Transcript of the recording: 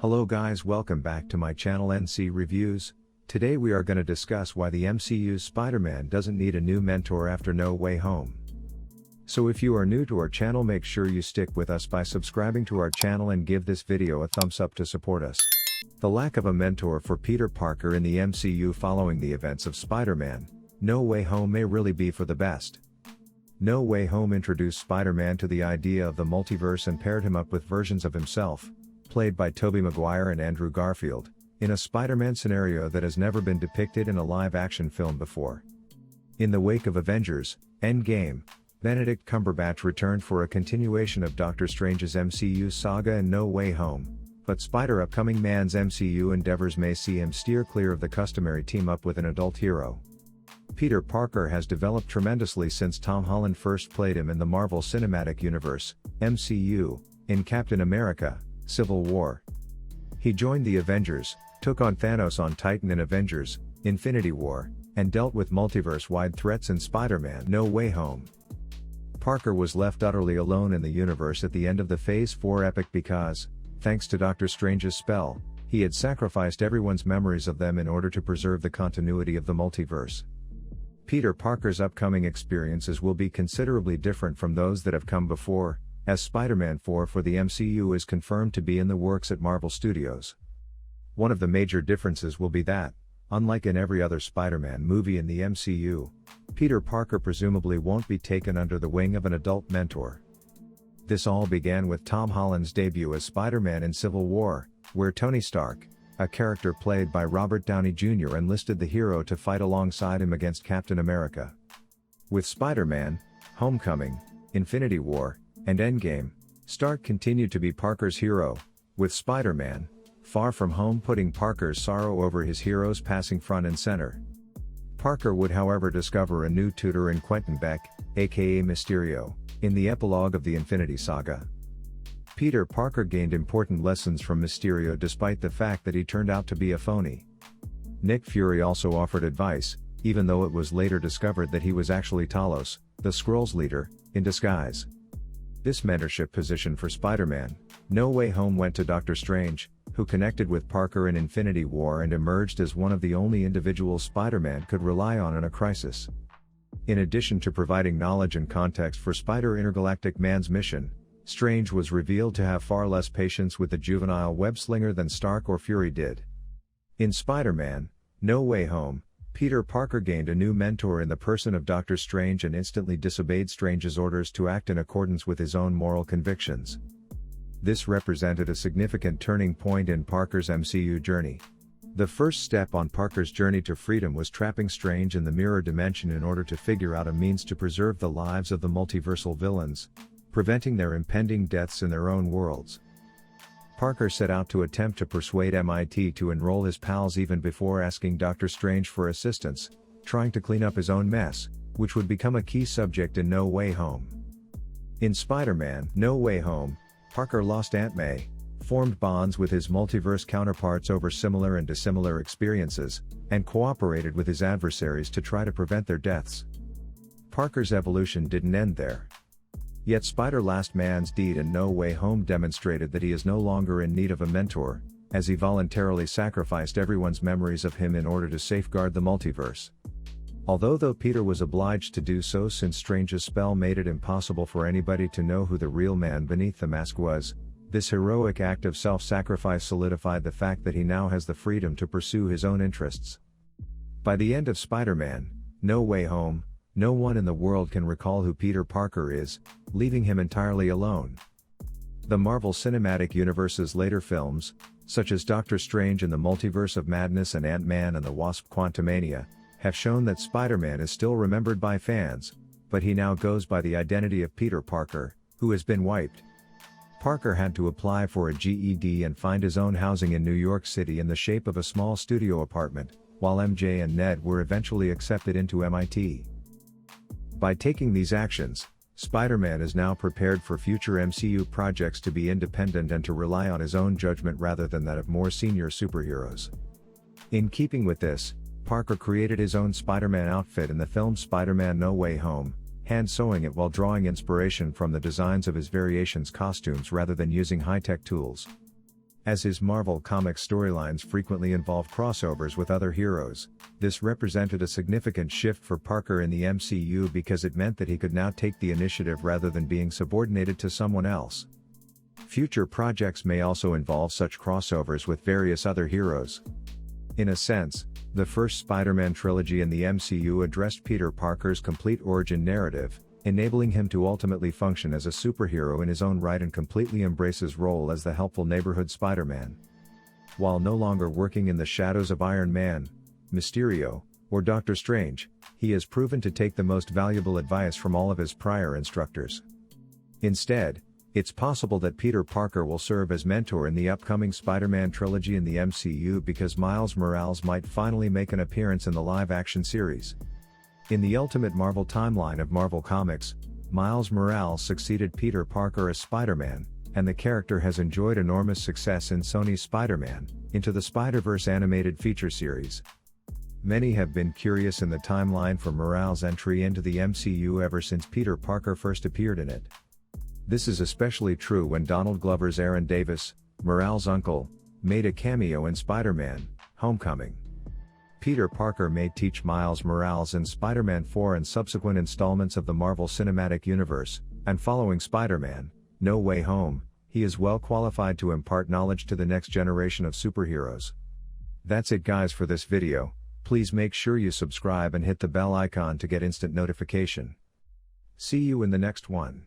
Hello guys, welcome back to my channel NC Reviews. Today we are going to discuss why the MCU's Spider-Man doesn't need a new mentor after No Way Home. So if you are new to our channel, make sure you stick with us by subscribing to our channel and give this video a thumbs up to support us. The lack of a mentor for Peter Parker in the MCU following the events of Spider-Man No Way Home may really be for the best. No Way Home introduced Spider-Man to the idea of the multiverse and paired him up with versions of himself, played by Tobey Maguire and Andrew Garfield, in a Spider-Man scenario that has never been depicted in a live-action film before. In the wake of Avengers: Endgame, Benedict Cumberbatch returned for a continuation of Doctor Strange's MCU saga in No Way Home, but Spider-Upcoming Man's MCU endeavors may see him steer clear of the customary team-up with an adult hero. Peter Parker has developed tremendously since Tom Holland first played him in the Marvel Cinematic Universe, MCU, in Captain America: Civil War. He joined the Avengers, took on Thanos on Titan in Avengers: Infinity War, and dealt with multiverse-wide threats in Spider-Man: No Way Home. Parker was left utterly alone in the universe at the end of the Phase 4 epic because, thanks to Doctor Strange's spell, he had sacrificed everyone's memories of them in order to preserve the continuity of the multiverse. Peter Parker's upcoming experiences will be considerably different from those that have come before, as Spider-Man 4 for the MCU is confirmed to be in the works at Marvel Studios. One of the major differences will be that, unlike in every other Spider-Man movie in the MCU, Peter Parker presumably won't be taken under the wing of an adult mentor. This all began with Tom Holland's debut as Spider-Man in Civil War, where Tony Stark, a character played by Robert Downey Jr., enlisted the hero to fight alongside him against Captain America. With Spider-Man: Homecoming, Infinity War, and Endgame, Stark continued to be Parker's hero, with Spider-Man: Far From Home putting Parker's sorrow over his heroes passing front and center. Parker would however discover a new tutor in Quentin Beck, aka Mysterio, in the epilogue of the Infinity Saga. Peter Parker gained important lessons from Mysterio despite the fact that he turned out to be a phony. Nick Fury also offered advice, even though it was later discovered that he was actually Talos, the Skrulls leader, in disguise. This mentorship position for Spider-Man: No Way Home went to Doctor Strange, who connected with Parker in Infinity War and emerged as one of the only individuals Spider-Man could rely on in a crisis. In addition to providing knowledge and context for Spider-Intergalactic Man's mission, Strange was revealed to have far less patience with the juvenile web-slinger than Stark or Fury did. In Spider-Man: No Way Home, Peter Parker gained a new mentor in the person of Doctor Strange and instantly disobeyed Strange's orders to act in accordance with his own moral convictions. This represented a significant turning point in Parker's MCU journey. The first step on Parker's journey to freedom was trapping Strange in the mirror dimension in order to figure out a means to preserve the lives of the multiversal villains, preventing their impending deaths in their own worlds. Parker set out to attempt to persuade MIT to enroll his pals even before asking Doctor Strange for assistance, trying to clean up his own mess, which would become a key subject in No Way Home. In Spider-Man: No Way Home, Parker lost Aunt May, formed bonds with his multiverse counterparts over similar and dissimilar experiences, and cooperated with his adversaries to try to prevent their deaths. Parker's evolution didn't end there. Yet Spider-Last Man's deed in No Way Home demonstrated that he is no longer in need of a mentor, as he voluntarily sacrificed everyone's memories of him in order to safeguard the multiverse. Although Peter was obliged to do so since Strange's spell made it impossible for anybody to know who the real man beneath the mask was, this heroic act of self-sacrifice solidified the fact that he now has the freedom to pursue his own interests. By the end of Spider-Man: No Way Home, no one in the world can recall who Peter Parker is, leaving him entirely alone. The Marvel Cinematic Universe's later films, such as Doctor Strange in the Multiverse of Madness and Ant-Man and the Wasp: Quantumania, have shown that Spider-Man is still remembered by fans, but he now goes by the identity of Peter Parker, who has been wiped. Parker had to apply for a GED and find his own housing in New York City in the shape of a small studio apartment, while MJ and Ned were eventually accepted into MIT. By taking these actions, Spider-Man is now prepared for future MCU projects to be independent and to rely on his own judgment rather than that of more senior superheroes. In keeping with this, Parker created his own Spider-Man outfit in the film Spider-Man: No Way Home, hand-sewing it while drawing inspiration from the designs of his variations costumes rather than using high-tech tools. As his Marvel Comics storylines frequently involve crossovers with other heroes, this represented a significant shift for Parker in the MCU because it meant that he could now take the initiative rather than being subordinated to someone else. Future projects may also involve such crossovers with various other heroes. In a sense, the first Spider-Man trilogy in the MCU addressed Peter Parker's complete origin narrative, enabling him to ultimately function as a superhero in his own right and completely embrace his role as the helpful neighborhood Spider-Man. While no longer working in the shadows of Iron Man, Mysterio, or Doctor Strange, he has proven to take the most valuable advice from all of his prior instructors. Instead, it's possible that Peter Parker will serve as mentor in the upcoming Spider-Man trilogy in the MCU because Miles Morales might finally make an appearance in the live-action series. In the Ultimate Marvel timeline of Marvel Comics, Miles Morales succeeded Peter Parker as Spider-Man, and the character has enjoyed enormous success in Sony's Spider-Man, Into the Spider-Verse animated feature series. Many have been curious in the timeline for Morales' entry into the MCU ever since Peter Parker first appeared in it. This is especially true when Donald Glover's Aaron Davis, Morales' uncle, made a cameo in Spider-Man: Homecoming. Peter Parker may teach Miles Morales in Spider-Man 4 and subsequent installments of the Marvel Cinematic Universe, and following Spider-Man: No Way Home, he is well qualified to impart knowledge to the next generation of superheroes. That's it guys for this video. Please make sure you subscribe and hit the bell icon to get instant notification. See you in the next one.